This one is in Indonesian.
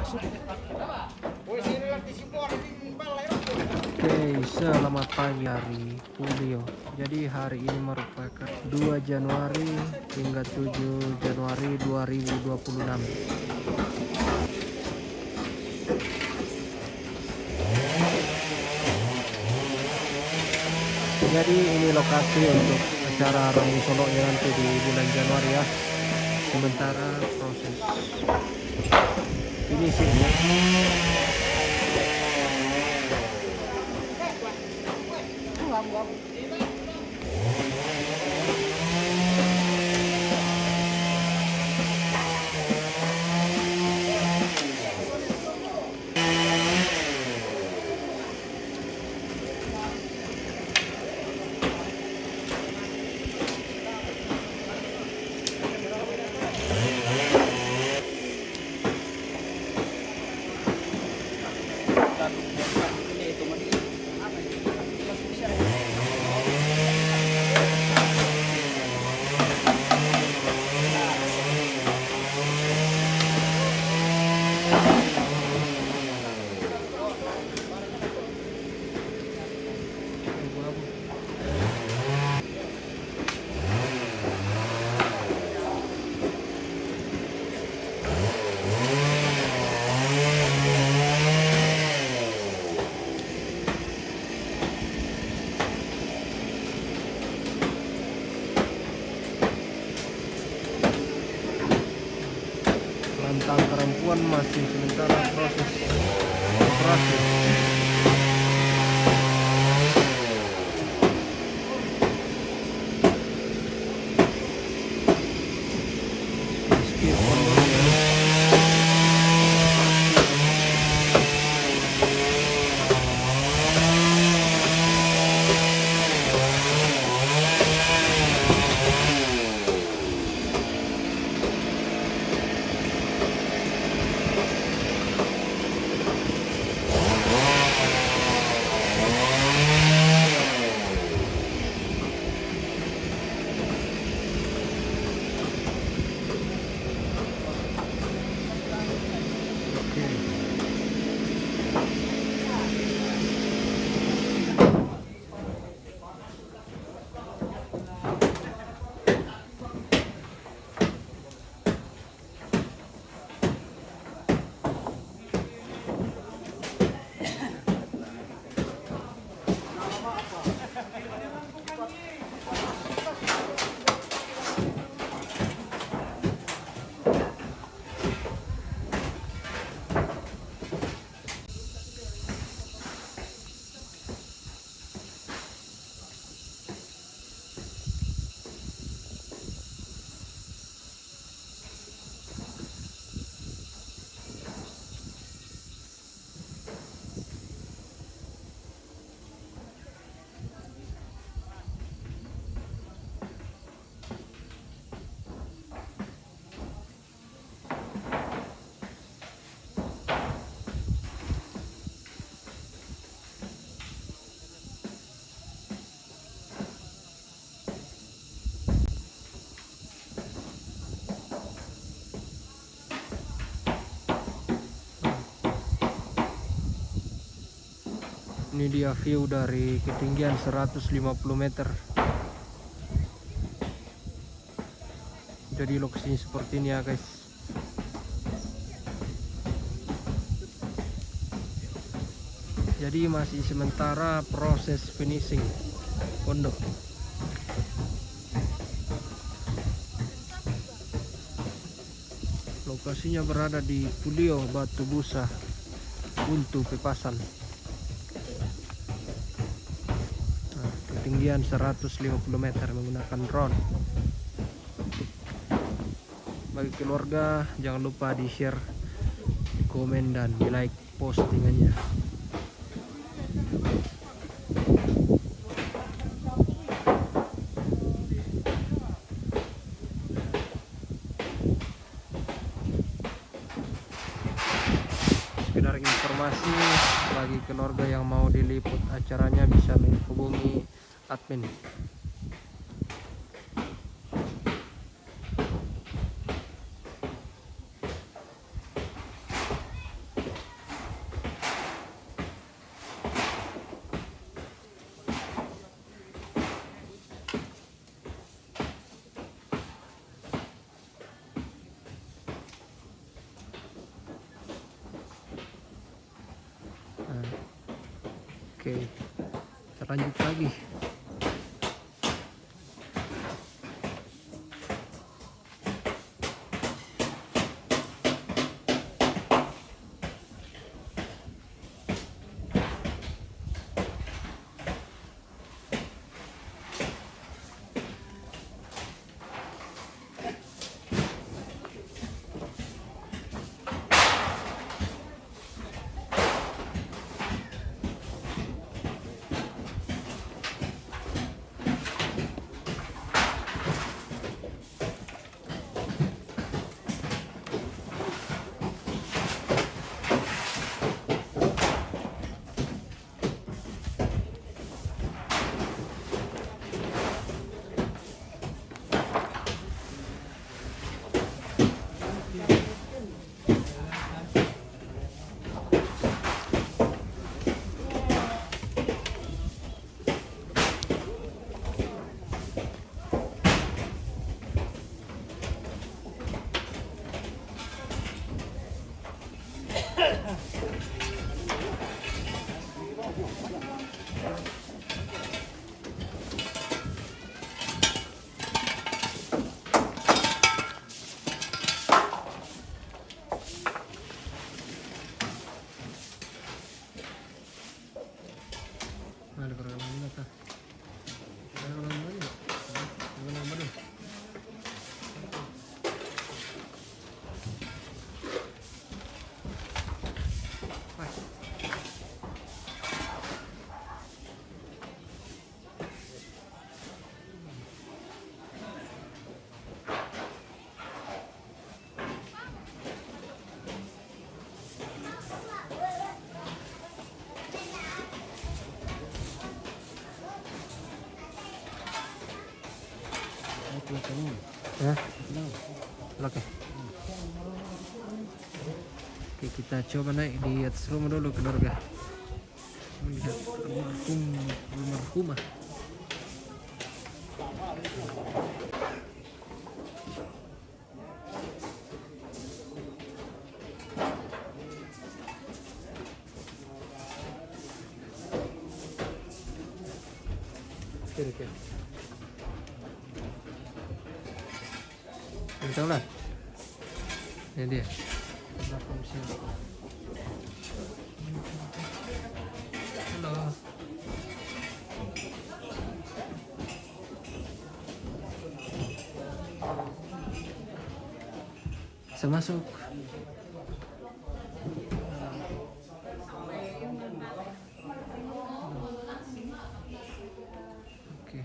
Oke, selamat pagi hari Pulio. Jadi hari ini merupakan 2 Januari hingga 7 Januari 2026. Jadi ini lokasi untuk acara Rambu Soloknya nanti di bulan Januari ya. Sementara proses ini sih tentang perempuan masih sementara proses operasi. Ini dia view dari ketinggian 150 meter. Jadi lokasinya seperti ini ya guys. Jadi masih sementara proses finishing pondok. Lokasinya berada di Pulio Batu Busa, Buntu Pepasan. Ketinggian 150 meter menggunakan drone. Bagi keluarga jangan lupa di share, di komen dan di like postingannya. Sekedar informasi bagi keluarga yang mau diliput acaranya bisa menghubungi admin. Oke, kita lanjut lagi. Ada program mana kah? Ada program mana? Program mana? Ya, oke. Oke, kita coba naik di atas rumah dulu keluarga. Melihat rumah. Oke. Tahu lah, ini dia. Halo. Bisa masuk. Oke.